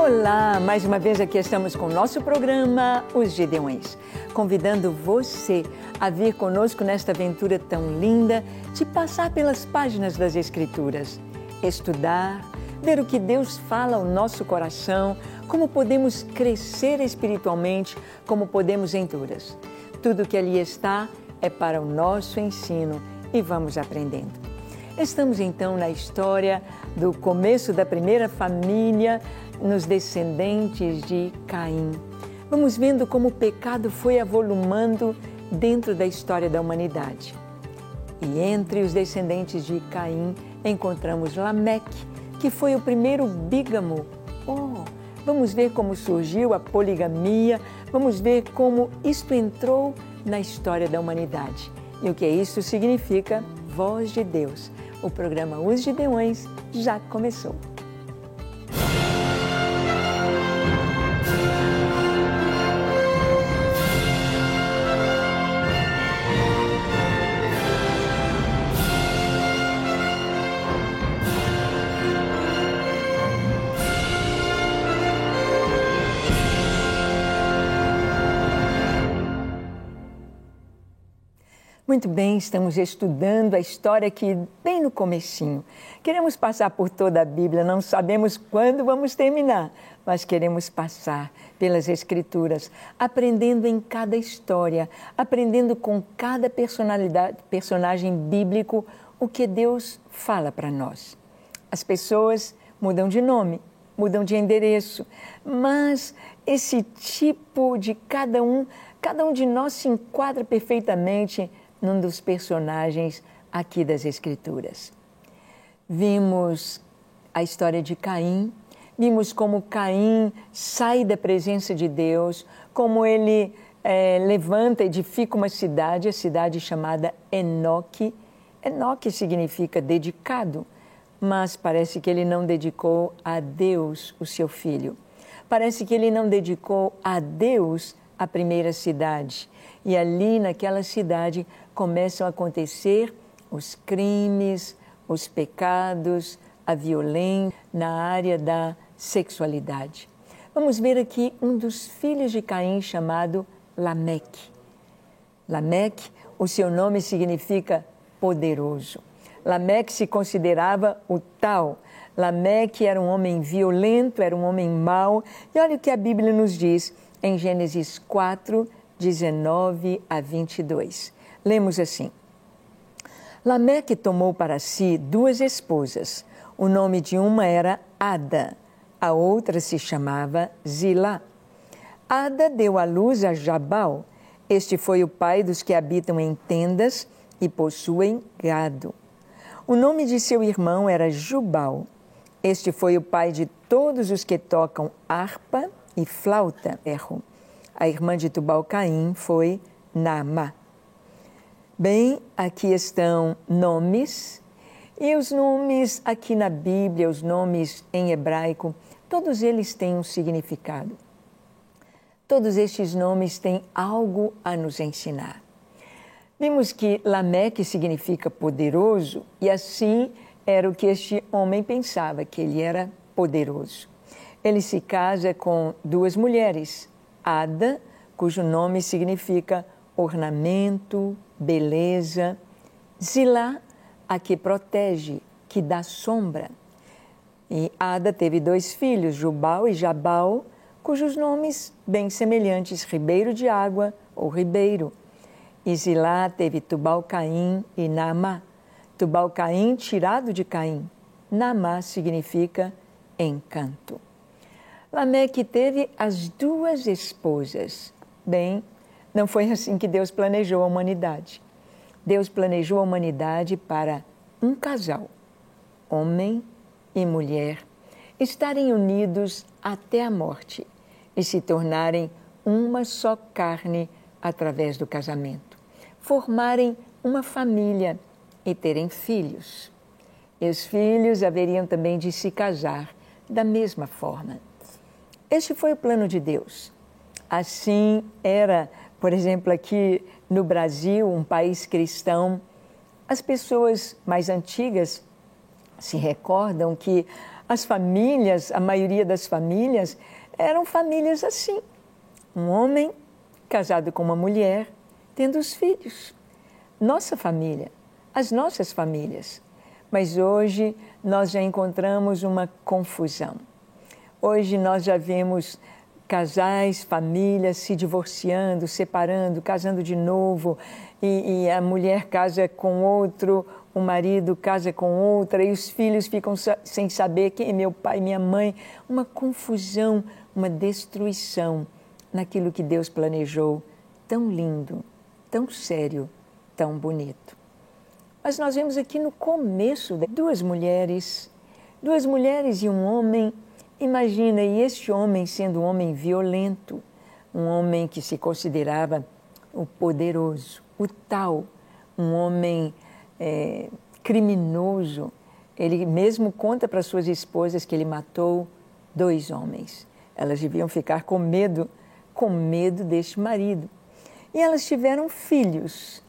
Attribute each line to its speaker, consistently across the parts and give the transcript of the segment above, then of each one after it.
Speaker 1: Olá, mais uma vez aqui estamos com o nosso programa Os Gideões, convidando você a vir conosco nesta aventura tão linda de passar pelas páginas das Escrituras, estudar, ver o que Deus fala ao nosso coração, como podemos crescer espiritualmente, como podemos em duras. Tudo que ali está é para o nosso ensino e vamos aprendendo. Estamos então na história do começo da primeira família, nos descendentes de Caim. Vamos vendo como o pecado foi avolumando dentro da história da humanidade. E entre os descendentes de Caim encontramos Lameque, que foi o primeiro bígamo. Vamos ver como surgiu a poligamia, vamos ver como isto entrou na história da humanidade. E o que isso significa? Voz de Deus. O programa Os Gideões já começou. Muito bem, estamos estudando a história aqui bem no comecinho. Queremos passar por toda a Bíblia, não sabemos quando vamos terminar, mas queremos passar pelas Escrituras, aprendendo em cada história, aprendendo com cada personagem bíblico o que Deus fala para nós. As pessoas mudam de nome, mudam de endereço, mas esse tipo de cada um de nós se enquadra perfeitamente num dos personagens aqui das Escrituras. Vimos a história de Caim, vimos como Caim sai da presença de Deus, como ele levanta, edifica uma cidade, a cidade chamada Enoque. Enoque significa dedicado, mas parece que ele não dedicou a Deus o seu filho. Parece que ele não dedicou a Deus a primeira cidade. E ali, naquela cidade, começam a acontecer os crimes, os pecados, a violência na área da sexualidade. Vamos ver aqui um dos filhos de Caim chamado Lameque. Lameque, o seu nome significa poderoso. Lameque se considerava o tal. Lameque era um homem violento, era um homem mau. E olha o que a Bíblia nos diz em Gênesis 4, 19 a 22. Lemos assim: Lameque tomou para si 2 esposas. O nome de uma era Ada, a outra se chamava Zilá. Ada deu à luz a Jabal. Este foi o pai dos que habitam em tendas e possuem gado. O nome de seu irmão era Jubal. Este foi o pai de todos os que tocam harpa e flauta. A irmã de Tubal-Caim foi Naamá. Bem, aqui estão nomes, e os nomes aqui na Bíblia, os nomes em hebraico, todos eles têm um significado. Todos estes nomes têm algo a nos ensinar. Vimos que Lameque significa poderoso, e assim era o que este homem pensava, que ele era poderoso. Ele se casa com 2 mulheres, Ada, cujo nome significa ornamento, beleza. Zilá, a que protege, que dá sombra. E Ada teve 2 filhos, Jubal e Jabal, cujos nomes bem semelhantes, ribeiro de água ou ribeiro. E Zilá teve Tubal-Caim e Naamá. Tubal-Caim, tirado de Caim. Naamá significa encanto. Lameque teve as 2 esposas. Bem, não foi assim que Deus planejou a humanidade. Deus planejou a humanidade para um casal, homem e mulher, estarem unidos até a morte e se tornarem uma só carne através do casamento, formarem uma família e terem filhos. E os filhos haveriam também de se casar da mesma forma. Este foi o plano de Deus. Assim era, por exemplo, aqui no Brasil, um país cristão, as pessoas mais antigas se recordam que As famílias, a maioria das famílias, eram famílias assim. Um homem casado com uma mulher, tendo os filhos. Nossa família, as nossas famílias. Mas hoje nós já encontramos uma confusão. Hoje nós já vemos casais, famílias se divorciando, separando, casando de novo, e a mulher casa com outro, o marido casa com outra, e os filhos ficam sem saber quem é meu pai, minha mãe. Uma confusão, uma destruição naquilo que Deus planejou, tão lindo, tão sério, tão bonito. Mas nós vemos aqui no começo duas mulheres e um homem. Imagina, e este homem sendo um homem violento, um homem que se considerava o poderoso, o tal, um homem criminoso. Ele mesmo conta para suas esposas que ele matou 2 homens. Elas deviam ficar com medo deste marido. E elas tiveram filhos.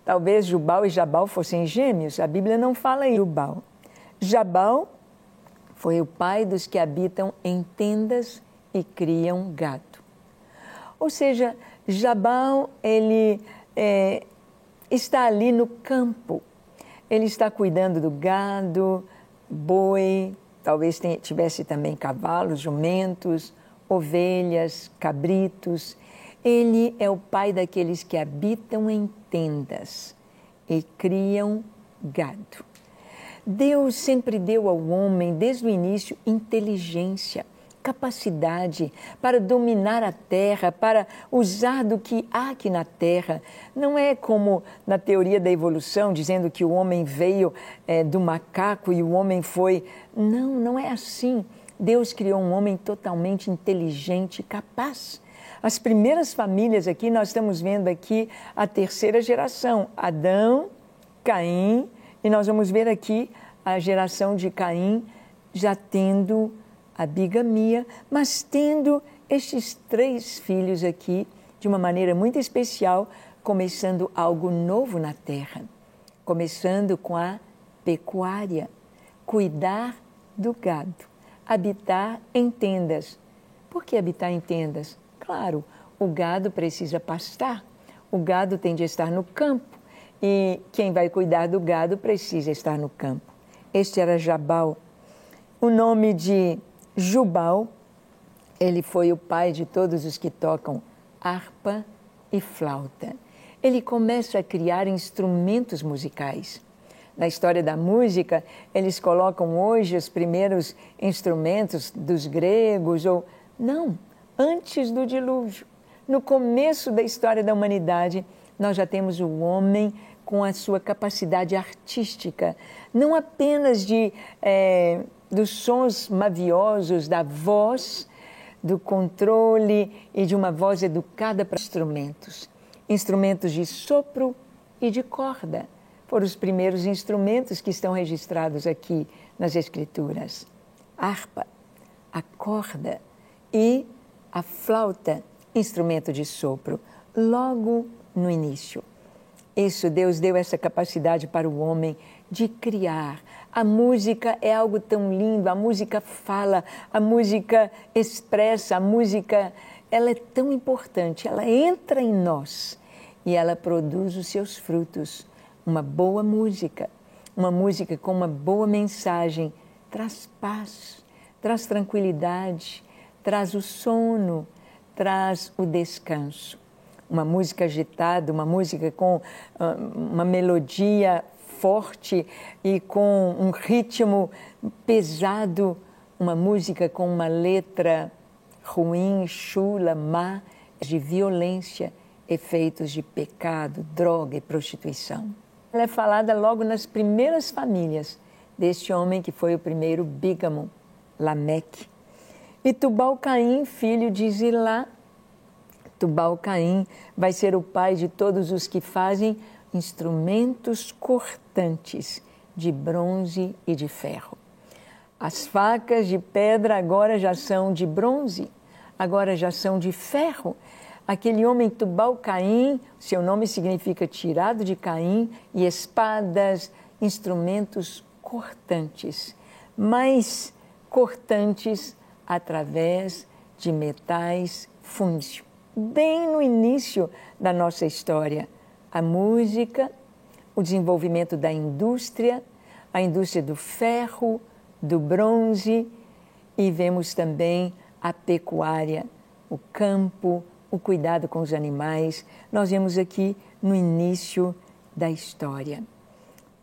Speaker 1: Talvez Jubal e Jabal fossem gêmeos, a Bíblia não fala em Jubal. Jabal foi o pai dos que habitam em tendas e criam gado. Ou seja, Jabal, ele está ali no campo. Ele está cuidando do gado, boi, talvez tivesse também cavalos, jumentos, ovelhas, cabritos. Ele é o pai daqueles que habitam em tendas e criam gado. Deus sempre deu ao homem, desde o início, inteligência, capacidade para dominar a terra, para usar do que há aqui na terra. Não é como na teoria da evolução, dizendo que o homem veio do macaco e o homem foi... Não, não é assim. Deus criou um homem totalmente inteligente, capaz. As primeiras famílias aqui, nós estamos vendo aqui a 3ª geração, Adão, Caim, e nós vamos ver aqui a geração de Caim já tendo a bigamia, mas tendo estes 3 filhos aqui de uma maneira muito especial, começando algo novo na terra, começando com a pecuária, cuidar do gado, habitar em tendas. Por que habitar em tendas? Claro, o gado precisa pastar, o gado tem de estar no campo e quem vai cuidar do gado precisa estar no campo. Este era Jabal. O nome de Jubal, ele foi o pai de todos os que tocam harpa e flauta. Ele começa a criar instrumentos musicais. Na história da música, eles colocam hoje os primeiros instrumentos dos gregos, ou não, antes do dilúvio. No começo da história da humanidade, nós já temos o homem com a sua capacidade artística, não apenas dos sons maviosos, da voz, do controle e de uma voz educada para instrumentos. Instrumentos de sopro e de corda. Foram os primeiros instrumentos que estão registrados aqui nas Escrituras. A harpa, a corda e a flauta, instrumento de sopro, logo no início. Isso, Deus deu essa capacidade para o homem de criar. A música é algo tão lindo, a música fala, a música expressa, a música, ela é tão importante, ela entra em nós e ela produz os seus frutos. Uma boa música, uma música com uma boa mensagem, traz paz, traz tranquilidade, traz o sono, traz o descanso. Uma música agitada, uma música com uma melodia forte e com um ritmo pesado, uma música com uma letra ruim, chula, má, de violência, efeitos de pecado, droga e prostituição. Ela é falada logo nas primeiras famílias deste homem que foi o primeiro bígamo, Lameque. E Tubal-Caim, filho de Zilá. Tubal-Caim vai ser o pai de todos os que fazem instrumentos cortantes de bronze e de ferro. As facas de pedra agora já são de bronze, agora já são de ferro. Aquele homem Tubal-Caim, seu nome significa tirado de Caim, e espadas, instrumentos cortantes. Mas cortantes através de metais fúncio. Bem no início da nossa história, a música, o desenvolvimento da indústria, a indústria do ferro, do bronze, e vemos também a pecuária, o campo, o cuidado com os animais. Nós vemos aqui no início da história.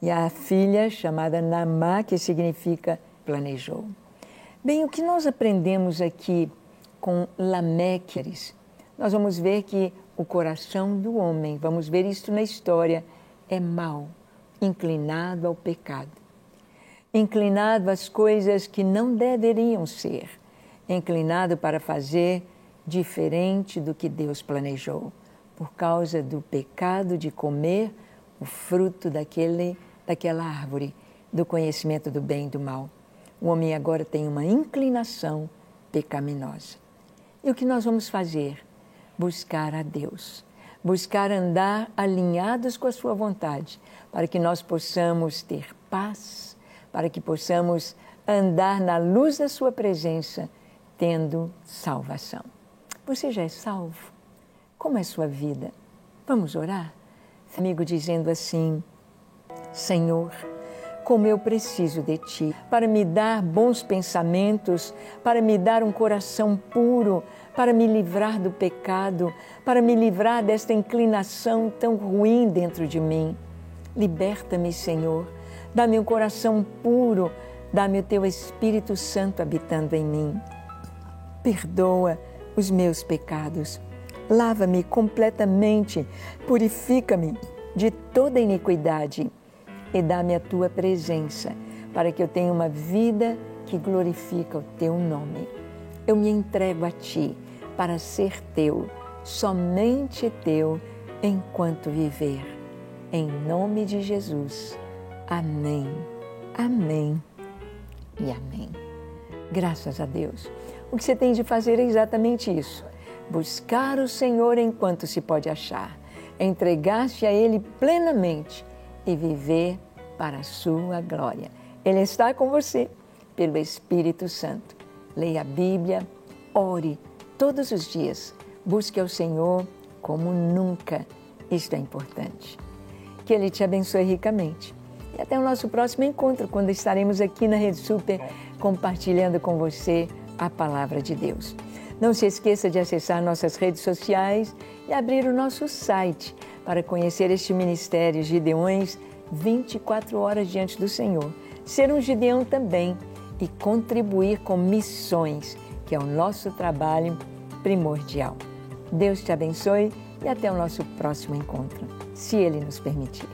Speaker 1: E a filha, chamada Naamá, que significa planejou. Bem, o que nós aprendemos aqui com Lameque, nós vamos ver que o coração do homem, vamos ver isso na história, é mau, inclinado ao pecado, inclinado às coisas que não deveriam ser, inclinado para fazer diferente do que Deus planejou, por causa do pecado de comer o fruto daquela árvore, do conhecimento do bem e do mal. O homem agora tem uma inclinação pecaminosa. E o que nós vamos fazer? Buscar a Deus, buscar andar alinhados com a sua vontade, para que nós possamos ter paz, para que possamos andar na luz da sua presença, tendo salvação. Você já é salvo? Como é sua vida? Vamos orar? Amigo dizendo assim: Senhor, como eu preciso de Ti, para me dar bons pensamentos, para me dar um coração puro, para me livrar do pecado, para me livrar desta inclinação tão ruim dentro de mim. Liberta-me, Senhor, dá-me um coração puro, dá-me o Teu Espírito Santo habitando em mim. Perdoa os meus pecados, lava-me completamente, purifica-me de toda iniquidade e dá-me a Tua presença, para que eu tenha uma vida que glorifica o Teu nome. Eu me entrego a Ti para ser Teu, somente Teu, enquanto viver. Em nome de Jesus. Amém, amém e amém. Graças a Deus. O que você tem de fazer é exatamente isso. Buscar o Senhor enquanto se pode achar. Entregar-se a Ele plenamente e viver para a sua glória. Ele está com você pelo Espírito Santo. Leia a Bíblia, ore todos os dias. Busque ao Senhor como nunca. Isto é importante. Que Ele te abençoe ricamente. E até o nosso próximo encontro, quando estaremos aqui na Rede Super compartilhando com você a Palavra de Deus. Não se esqueça de acessar nossas redes sociais e abrir o nosso site para conhecer este ministério Gideões 24 horas diante do Senhor. Ser um Gideão também e contribuir com missões, que é o nosso trabalho primordial. Deus te abençoe e até o nosso próximo encontro, se Ele nos permitir.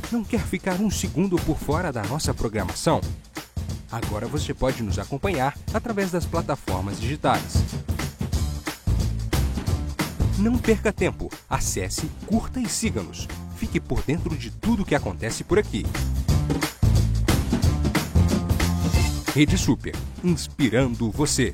Speaker 2: Não quer ficar um segundo por fora da nossa programação? Agora você pode nos acompanhar através das plataformas digitais. Não perca tempo, acesse, curta e siga-nos. Fique por dentro de tudo o que acontece por aqui. Rede Super, inspirando você.